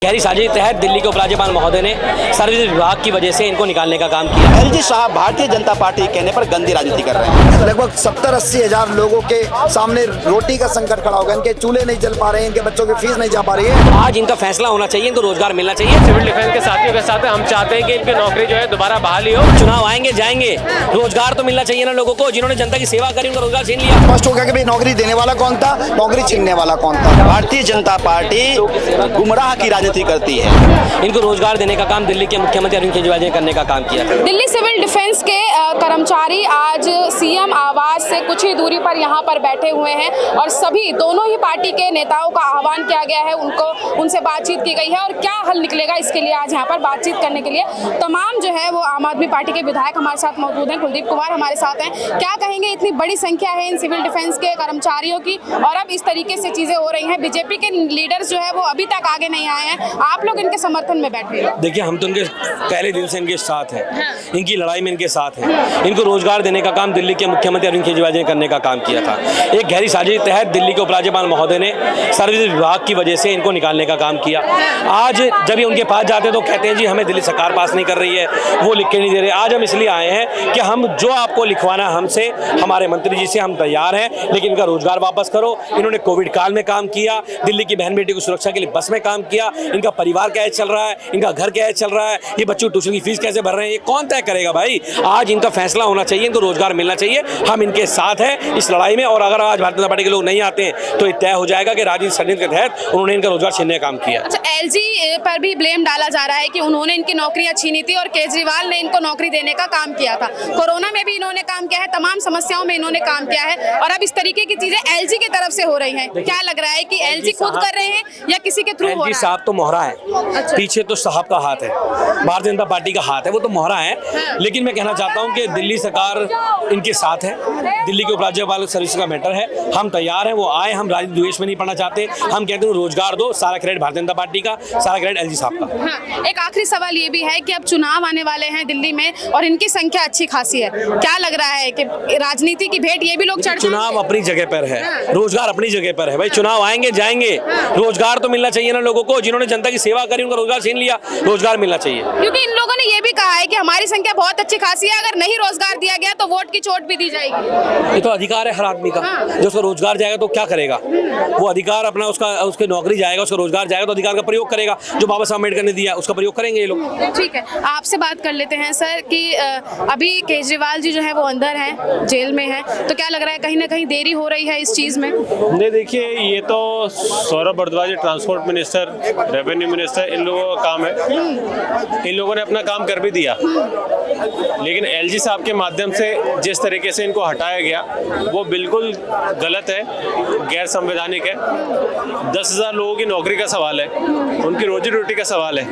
गहरी साजिश के तहत दिल्ली के उपराज्यपाल महोदय ने सर्विस विभाग की वजह से इनको निकालने का काम किया। एलजी साहब भारतीय जनता पार्टी के कहने पर गंदी राजनीति कर रहे हैं। लगभग 70-80 हजार लोगों के सामने रोटी का संकट खड़ा हो गया। इनके चूल्हे नहीं जल पा रहे हैं, इनके बच्चों की फीस नहीं जा पा रही है। आज इनका फैसला होना चाहिए, इनको रोजगार मिलना चाहिए। सिविल डिफेंस के साथियों के साथ हम चाहते हैं कि इनकी नौकरी जो है दोबारा बहाली हो। चुनाव आएंगे जाएंगे, रोजगार तो मिलना चाहिए ना लोगों को। जिन्होंने जनता की सेवा करी उनका रोजगार छीन लिया। स्पष्ट हो गया कि भाई नौकरी देने वाला कौन था, नौकरी छीनने वाला कौन था। भारतीय जनता पार्टी गुमराह की राजनीति करती है। इनको रोजगार देने का काम दिल्ली के मुख्यमंत्री अरविंद केजरीवाल ने करने का काम किया। दिल्ली सिविल डिफेंस के कर्मचारी आज सीएम आवास से कुछ ही दूरी पर यहाँ पर बैठे हुए हैं और सभी दोनों ही पार्टी के नेताओं का आह्वान किया गया है, उनसे बातचीत की गई है और क्या हल निकलेगा इसके लिए आज यहाँ पर बातचीत करने के लिए तमाम जो है वो आम आदमी पार्टी के विधायक हमारे साथ मौजूद हैं। कुलदीप कुमार हमारे साथ हैं। क्या कहेंगे, इतनी बड़ी संख्या है इन सिविल डिफेंस के कर्मचारियों की और अब इस तरीके से चीजें हो रही हैं। बीजेपी के लीडर्स जो है वो अभी तक आगे नहीं आए हैं, आप लोग इनके समर्थन में बैठे हैं। देखिए, हम तो इनके पहले दिन से इनके साथ हैं। इनकी लड़ाई में इनके साथ हैं। इनको रोजगार देने का काम दिल्ली के मुख्यमंत्री अरविंद केजरीवाल ने करने का काम किया था। एक गहरी साजिश के तहत दिल्ली के उपराज्यपाल महोदय ने सर्विस विभाग की वजह से इनको निकालने का काम किया। आज जब ये उनके पास जाते हैं तो कहते हैं जी हमें दिल्ली सरकार पास नहीं कर रही है, वो लिख के नहीं दे रहे। आज हम इसलिए आए हैं कि हम जो आपको लिखवाना हमसे, हमारे मंत्री जी से हम तैयार हैं, लेकिन इनका रोजगार वापस करो। इन्होंने कोविड काल में काम किया, दिल्ली की बहन बेटी की सुरक्षा के लिए बस में काम किया। इनका परिवार कैसे चल रहा है, इनका घर कैसे चल रहा है, ये बच्चों ट्यूशन की फीस कैसे भर रहे हैं, ये कौन तय करेगा भाई। आज इनका फैसला होना चाहिए, इनको रोजगार मिलना चाहिए। हम इनके साथ हैं इस लड़ाई में और अगर आज भारतीय जनता पार्टी के लोग नहीं आते हैं तो ये तय हो जाएगा कि राजनीतिक षड्यंत्र के तहत उन्होंने इनका रोजगार छीनने का काम किया। अच्छा, एलजी पर भी ब्लेम डाला जा रहा है कि उन्होंने इनकी नौकरियां छीनी थी और केजरीवाल ने इनको नौकरी देने का काम किया था। कोरोना में भी इन्होंने काम किया है, तमाम समस्याओं में इन्होंने काम किया है और अब इस तरीके की चीजें एलजी की तरफ से हो रही हैं। क्या लग रहा है कि एलजी खुद कर रहे हैं या किसी के थ्रू हो रहा है? एलजी साहब तो मोहरा है, अच्छा। पीछे तो साहब का हाथ है, भारतीय जनता पार्टी का हाथ है, वो तो मोहरा है। लेकिन मैं कहना चाहता हूं कि दिल्ली सरकार इनके साथ है। दिल्ली के उपराज्यपाल सर्विस का मैटर है, हम तैयार हैं, वो आए। हम राजनीतिक द्वेष में नहीं पड़ना चाहते। हम कहते हैं रोजगार दो, सारा क्रेडिट भारतीय जनता पार्टी का, सारा क्रेडिट एलजी साहब का। हाँ, एक आखिरी सवाल ये भी है कि अब चुनाव आने वाले हैं दिल्ली में और इनकी संख्या अच्छी खासी है। क्या लग रहा है कि राजनीति की भेंट ये भी लोग चढ़ चुनाव जाएंगे? अपनी जगह पर है, रोजगार अपनी जगह पर है भाई। चुनाव आएंगे जाएंगे, रोजगार तो मिलना चाहिए ना लोगों को। जिन्होंने जनता की सेवा करी उनका रोजगार छीन लिया, रोजगार मिलना चाहिए। क्योंकि इन लोगों ने ये भी कहा है कि हमारी संख्या बहुत अच्छी खासी है, अगर नहीं रोजगार दिया गया तो वोट की चोट भी दी जाएगी। ये तो अधिकार है हर आदमी का। जो उसका रोजगार जाएगा तो क्या करेगा वो अधिकार अपना, उसकी नौकरी जाएगा, उसका रोजगार जाएगा तो अधिकार का प्रयोग करेगा। जो बाबा साहब अम्बेडकर ने दिया उसका प्रयोग करेंगे ये लोग। ठीक है, आपसे बात कर लेते हैं सर कि अभी केजरीवाल जी जो है वो अंदर हैं, जेल में हैं, तो क्या लग रहा है कहीं ना कहीं देरी हो रही है इस चीज में? नहीं, देखिए, ये तो Saurabh Bharadwaj transport minister, revenue minister, इन लोगों का काम है। इन लोगों ने अपना काम कर भी दिया, लेकिन एलजी साहब के माध्यम से जिस तरीके से इनको हटाया गया वो बिल्कुल गलत है, गैर संवैधानिक है। 10,000 लोगों की नौकरी का सवाल है, उनकी रोजी रोटी का सवाल है,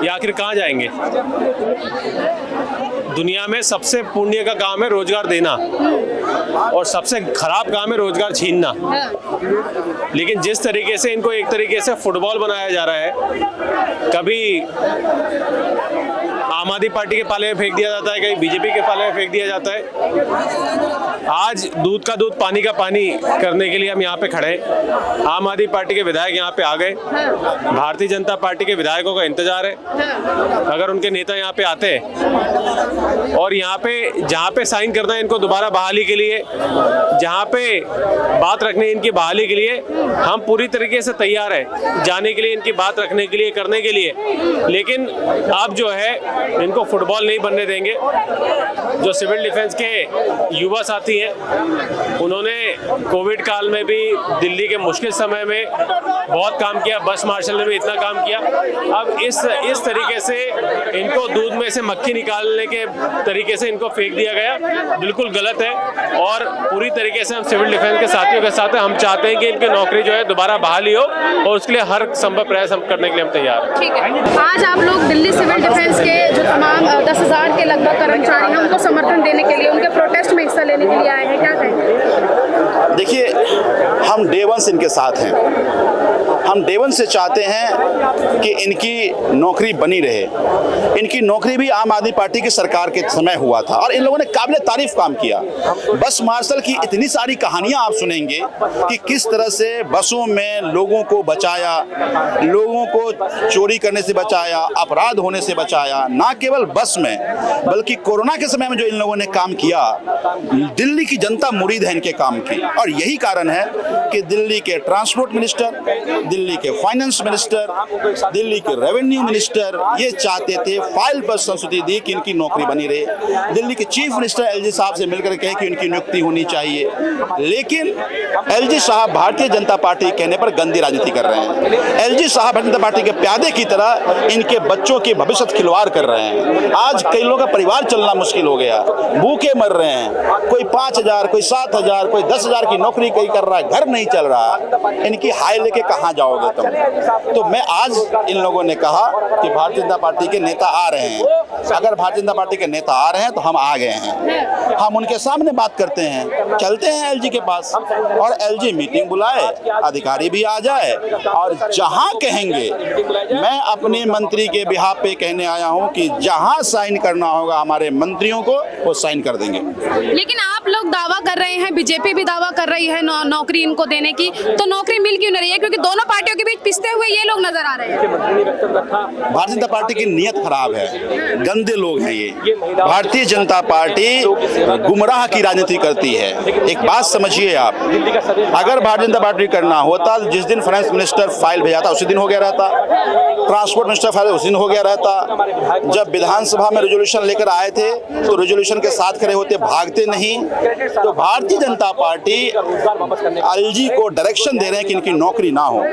ये आखिर कहाँ जाएंगे? दुनिया में सबसे पुण्य का काम है रोजगार देना और सबसे खराब काम है रोजगार छीनना। लेकिन जिस तरीके से इनको एक तरीके से फुटबॉल बनाया जा रहा है, कभी आम आदमी पार्टी के पाले में फेंक दिया जाता है, कहीं बीजेपी के पाले में फेंक दिया जाता है। आज दूध का दूध पानी का पानी करने के लिए हम यहाँ पे खड़े हैं। आम आदमी पार्टी के विधायक यहाँ पे आ गए, भारतीय जनता पार्टी के विधायकों का इंतजार है। अगर उनके नेता यहाँ पे आते हैं और यहाँ पे जहाँ पे साइन करना है इनको दोबारा बहाली के लिए, जहाँ पे बात रखनी है इनकी बहाली के लिए, हम पूरी तरीके से तैयार है जाने के लिए, इनकी बात रखने के लिए, करने के लिए। लेकिन अब जो है इनको फुटबॉल नहीं बनने देंगे। जो सिविल डिफेंस के युवा साथी हैं, उन्होंने कोविड काल में भी दिल्ली के मुश्किल समय में बहुत काम किया, बस मार्शल ने भी इतना काम किया। अब इस तरीके से इनको दूध में से मक्खी निकालने के तरीके से इनको फेंक दिया गया, बिल्कुल गलत है। और पूरी तरीके से हम सिविल डिफेंस के साथियों के साथ हैं। हम चाहते हैं कि इनकी नौकरी जो है दोबारा बहाली हो और उसके लिए हर संभव प्रयास हम करने के लिए हम तैयार हैं। ठीक है, आज आप लोग दिल्ली सिविल डिफेंस के जो तमाम 10,000 के लगभग कर्मचारी हैं उनको समर्थन देने के लिए, उनके प्रोटेस्ट में हिस्सा लेने के लिए आए हैं, क्या कहेंगे? देखिए, हम डे वन से इनके साथ हैं। हम हम डे वन से चाहते हैं कि इनकी नौकरी बनी रहे। इनकी नौकरी भी आम आदमी पार्टी की सरकार के समय हुआ था और इन लोगों ने काबिल तारीफ काम किया। बस मार्शल की इतनी सारी कहानियां आप सुनेंगे कि किस तरह से बसों में लोगों को बचाया, लोगों को चोरी करने से बचाया, अपराध होने से बचाया। ना केवल बस में बल्कि कोरोना के समय में जो इन लोगों ने काम किया, दिल्ली की जनता मुरीद है इनके काम की। और यही कारण है कि दिल्ली के ट्रांसपोर्ट मिनिस्टर, दिल्ली के फाइनेंस मिनिस्टर, दिल्ली के रेवेन्यू मिनिस्टर ये चाहते थे, फाइल पर संस्तुति दी कि इनकी नौकरी बनी रहे। दिल्ली के चीफ मिनिस्टर एलजी साहब से मिलकर कहे कि इनकी नियुक्ति होनी चाहिए, लेकिन एलजी साहब भारतीय जनता पार्टी कहने पर गंदी राजनीति कर रहे हैं। एलजी साहब भारतीय जनता पार्टी के प्यादे की तरह इनके बच्चों के भविष्य खिलवाड़ कर रहे हैं। आज कई लोगों का परिवार चलना मुश्किल हो गया, भूखे मर रहे हैं। कोई 5,000, कोई 7,000, कोई 10,000 की नौकरी कहीं कर रहा है, घर नहीं चल रहा। इनकी हाय लेके कहाँ जाओगे तुम? तो मैं आज इन लोगों ने कहा कि भारतीय जनता पार्टी के नेता आ रहे हैं। अगर भारतीय जनता पार्टी के नेता आ रहे हैं तो हम आ गए हैं, हम उनके सामने बात करते हैं, चलते हैं एलजी के पास और एलजी मीटिंग बुलाए, अधिकारी भी आ जाए और जहां कहेंगे, मैं अपने मंत्री के बिहाफ पे कहने आया हूं कि जहां साइन करना होगा हमारे मंत्रियों को वो साइन कर देंगे। लेकिन आप लोग दावा कर रहे हैं, बीजेपी भी दावा कर रही है नौकरी इनको देने की, तो नौकरी मिल क्यों नहीं रही है? क्योंकि दोनों पार्टियों के बीच पिसते हुए ये लोग नजर आ रहे हैं। भारतीय जनता पार्टी की नीयत खराब है, गंदे लोग हैं ये। भारतीय जनता पार्टी गुमराह की राजनीति करती है। एक बात समझिए आप, अगर भारतीय जनता पार्टी करना होता, जिस दिन फाइनेंस मिनिस्टर फाइल भेजा उसी दिन हो गया रहता, ट्रांसपोर्ट मिनिस्टर फाइल उसी दिन हो गया रहता। जब विधानसभा में रेजोल्यूशन लेकर आए थे तो रेजोल्यूशन के साथ खड़े होते, भागते नहीं। तो भारतीय जनता पार्टी एलजी को डायरेक्शन दे रहे हैं कि इनकी नौकरी ना हो,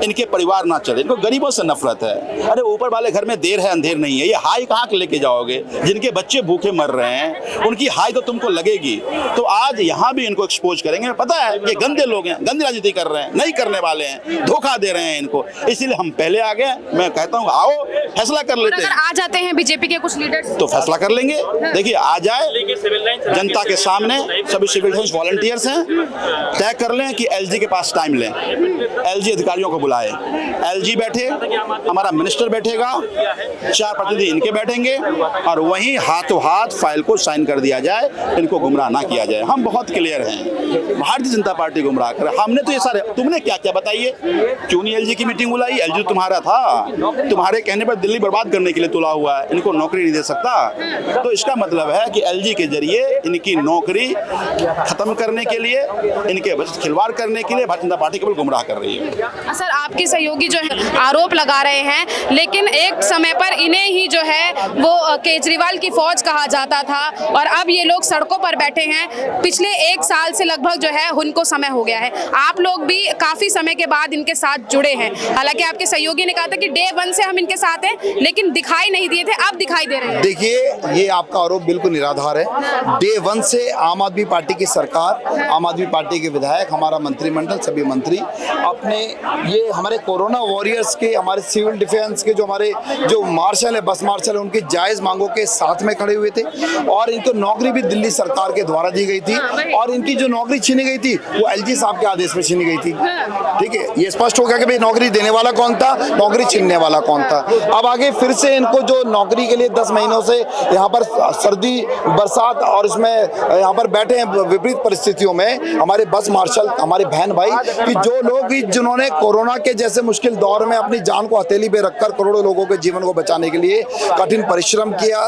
इनके परिवार ना चले। इनको गरीबों से नफरत है। अरे ऊपर वाले घर में देर है अंधेर नहीं है, ये हाई कहाँ लेके जाओगे? जिनके बच्चे भूखे मर रहे हैं उनकी हाई तो तुमको लगेगी। तो आज यहाँ भी इनको एक्सपोज करेंगे। पता है ये गंदे लोग हैं, गंदी राजनीति कर रहे हैं, नहीं करने वाले हैं, धोखा दे रहे हैं इनको, इसीलिए हम पहले आ गए। मैं कहता हूँ आओ फैसला कर लेते हैं। अगर आ जाते हैं बीजेपी के कुछ लीडर्स तो फैसला कर लेंगे। देखिए आ जाए जनता के सामने, सभी सिविल डिफेंस वॉलंटियर्स हैं, तय कर लें कि एलजी के पास टाइम लें, एलजी अधिकारियों को बुलाए, एलजी बैठे, हमारा मिनिस्टर बैठेगा, 4 प्रतिनिधि इनके बैठेंगे और वहीं हाथों हाथ फाइल को साइन कर दिया जाए। इनको गुमराह ना किया जाए। हम बहुत क्लियर हैं, भारतीय जनता पार्टी गुमराह करे। हमने तो ये सारे, तुमने क्या क्या बताइए, क्यों नहीं एलजी की मीटिंग बुलाई? एलजी तुम्हारा था, तुम्हारे कहने पर दिल्ली बर्बाद करने के लिए तुला हुआ है, इनको नौकरी नहीं दे सकता। तो इसका मतलब है कि एलजी के जरिए इनकी नौकरी खत्म करने के लिए, इनके बजट खिलवाड़ करने के लिए भारतीय जनता पार्टी केवल गुमराह कर रही है। सर, आपके सहयोगी जो है आरोप लगा रहे हैं, लेकिन एक समय पर इन्हें ही जो है वो केजरीवाल की फौज कहा जाता था और अब ये लोग सड़कों पर बैठे हैं। पिछले 1 साल से लगभग जो है उनको समय हो गया है। आप लोग भी काफी समय के बाद इनके साथ जुड़े हैं। हालांकि आपके सहयोगी ने कहा था कि डे 1 से हम इनके साथ हैं, लेकिन दिखाई नहीं दिए थे, अब दिखाई दे रहे हैं। देखिए, ये आपका आरोप बिल्कुल निराधार है। डे 1 से आम आदमी पार्टी की सरकार, आम आदमी पार्टी के विधायक, हमारा मंत्रिमंडल, सभी मंत्री अपने ये हमारे कोरोना वॉरियर्स के, हमारे सिविल डिफेंस के जो मार्शल है, बस मार्शल है, उनकी जायज मांगों के साथ में खड़े हुए थे और इनको नौकरी भी दिल्ली सरकार के द्वारा दी गई थी और इनकी जो नौकरी छीनी गई थी वो एलजी साहब के आदेश पर छीनी गई थी। ठीक है, ये स्पष्ट हो गया कि भाई नौकरी देने वाला कौन था, नौकरी छीनने वाला कौन था। अब आगे फिर से इनको जो नौकरी के लिए 10 महीनों से यहाँ पर सर्दी बरसात और इसमें यहाँ पर बैठे हैं विपरीत परिस्थितियों में, हमारे बस मार्शल, हमारे बहन भाई कि जो लोग भी जिन्होंने कोरोना के जैसे मुश्किल दौर में अपनी जान को हथेली पे रखकर करोड़ों लोगों के जीवन को बचाने के लिए कठिन परिश्रम किया,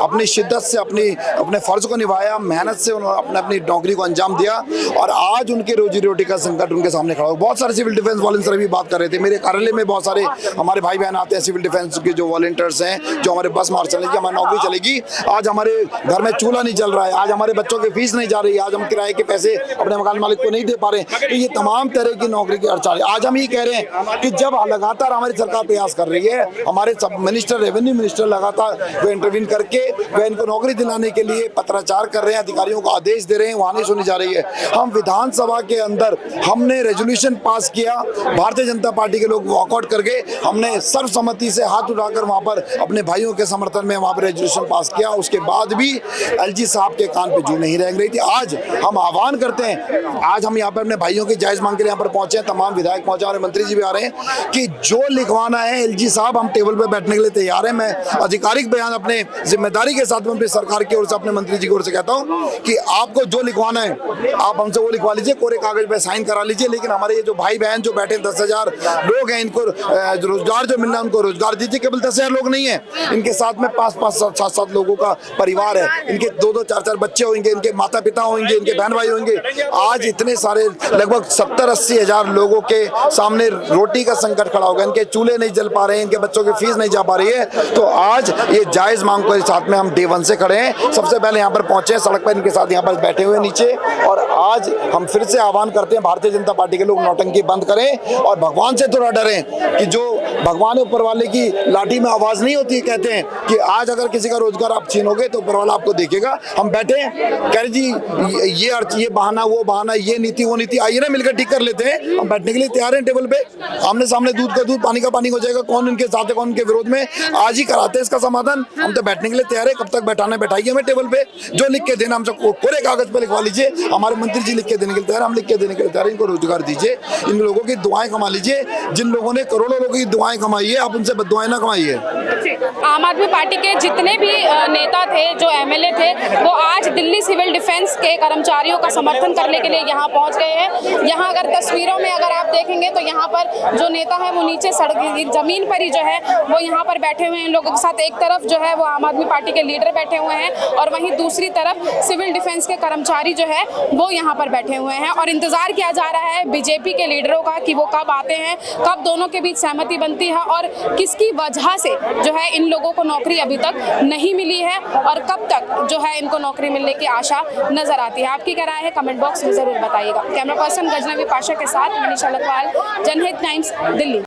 अपनी शिद्दत से अपने फर्ज को निभाया, मेहनत से उन्होंने अपनी नौकरी को अंजाम दिया और आज उनके रोजी रोटी का संकट उनके सामने खड़ा हो। बहुत सारे सिविल डिफेंस वॉलंटियर भी बात कर रहे थे, मेरे कार्यालय में बहुत सारे हमारे भाई बहन आते हैं सिविल डिफेंस के जो वॉलंटियर्स हैं, जो हमारे बस मार्शल हैं कि हमारी नौकरी चलेगी, आज हमारे घर में चूल्हा नहीं चल रहा है, आज हमारे बच्चों की फीस नहीं जा रही है, आज हम किराए के पैसे अपने मकान मालिक को नहीं दे पा रहे। तो ये तमाम तरह की नौकरी की अड़चन। आज हम ये कह रहे हैं कि जब लगातार हमारी सरकार प्रयास कर रही है, हमारे सब मिनिस्टर, रेवेन्यू मिनिस्टर लगातार वो इंटरवीन करके वे इनको नौकरी दिलाने के लिए पत्राचार कर रहे हैं, अधिकारियों को आदेश दे रहे हैं, वहाँ नहीं सुनी जा रही है। हम विधानसभा के अंदर हमने रेजोल्यूशन पास किया, भारतीय जनता पार्टी के लोग वॉकआउट करके हमने सर्वसम्मति से हाथ उठाकर वहाँ पर अपने भाइयों के समर्थन में वहाँ पर रेजोल्यूशन पास किया। उसके बाद भी एलजी साहब के कान पे जू नहीं रेंग रही थी। आज हम आह्वान करते हैं, आज हम यहाँ पर अपने भाइयों की जायज मांग के लिए यहाँ पर पहुंचे हैं, तमाम विधायक पहुंचे पहुंचे, हमारे मंत्री जी भी आ रहे हैं, कि जो लिखवाना है एलजी साहब हम टेबल पे बैठने के लिए तैयार हैं। मैं आधिकारिक बयान अपने जिम्मेदारी के साथ में अपनी सरकार की ओर से, अपने मंत्री जी की ओर से कहता हूं कि आपको जो लिखवाना है आप हमसे वो लिखवा लीजिए, कोरे कागज पे साइन करा लीजिए, लेकिन हमारे ये जो भाई बहन जो बैठे 10,000 लोग हैं, इनको रोजगार जो मिलना है उनको रोजगार दीजिए। केवल 10,000 लोग नहीं है, इनके साथ में 5-5, 7-7 लोगों का परिवार है, इनके 2-2, 4-4 बच्चे होंगे, इनके माता पिता होंगे, इनके बहन भाई होंगे। आज इतने सारे लगभग 70-80 हजार लोगों के सामने रोटी का संकट खड़ा होगा, इनके चूल्हे नहीं जल पा रहे हैं, इनके बच्चों की फीस नहीं जा पा रही है। तो आज ये जायज मांग के साथ में हम डे 1 से खड़े हैं। सबसे पहले यहाँ पर पहुंचे, सड़क पर इनके साथ यहाँ पर बैठे हुए नीचे, और आज हम फिर से आह्वान करते हैं भारतीय जनता पार्टी के लोग नौटंकी बंद करें और भगवान से थोड़ा डरें, कि जो भगवान ऊपर वाले की लाठी में आवाज नहीं होती, कहते हैं कि आज अगर किसी का रोजगार आप छीनोगे तो ऊपर वाला आपको देखेगा। हम बैठे कह रहे जी ये बहाना वो बहाना, ये नीति वो नीति, आइए ना मिलकर ठीक कर लेते हैं। हम बैठने के लिए तैयार हैं टेबल पे, आमने सामने दूध का दूध पानी का पानी हो जाएगा, कौन इनके साथ है कौन इनके विरोध में, आज ही कराते हैं इसका समाधान। हम तो बैठने के लिए तैयार है, कब तक बैठाना बैठाइए हमें टेबल पे, जो लिख के देना हमसे कोरे कागज पे लिखवा लीजिए। हमारे मंत्री जी लिख के देने के लिए तैयार, हम लिख के देने के लिए तैयार, इनको रोजगार दीजिए, इन लोगों की दुआएं कमा लीजिए। जिन लोगों ने करोड़ों लोगों की दुआएं कमाई है, आप उनसे बददुआएं ना कमाइए। आम आदमी पार्टी के जितने भी नेता थे, जो एमएलए थे, वो आज दिल्ली सिविल डिफेंस के कर्मचारियों का समर्थन करने के लिए यहाँ पहुँच गए हैं। यहाँ अगर तस्वीरों में अगर आप देखेंगे तो यहाँ पर जो नेता है वो नीचे सड़क जमीन पर ही जो है वो यहाँ पर बैठे हुए हैं इन लोगों के साथ। एक तरफ जो है वो आम आदमी पार्टी के लीडर बैठे हुए हैं और वहीं दूसरी तरफ सिविल डिफेंस के कर्मचारी जो है वो यहाँ पर बैठे हुए हैं, और इंतजार किया जा रहा है बीजेपी के लीडरों का कि वो कब आते हैं, कब दोनों के बीच सहमति बनती है और किसकी वजह से जो है इन लोगों को नौकरी अभी तक नहीं मिली है और कब तक जो है इनको नौकरी मिलने की आशा नजर आती है। आपकी क्या राय है कमेंट बॉक्स में जरूर बताइएगा। कैमरा पर्सन गजनवी पाशा के साथ मनीषा लखवाल, जनहित टाइम्स, दिल्ली।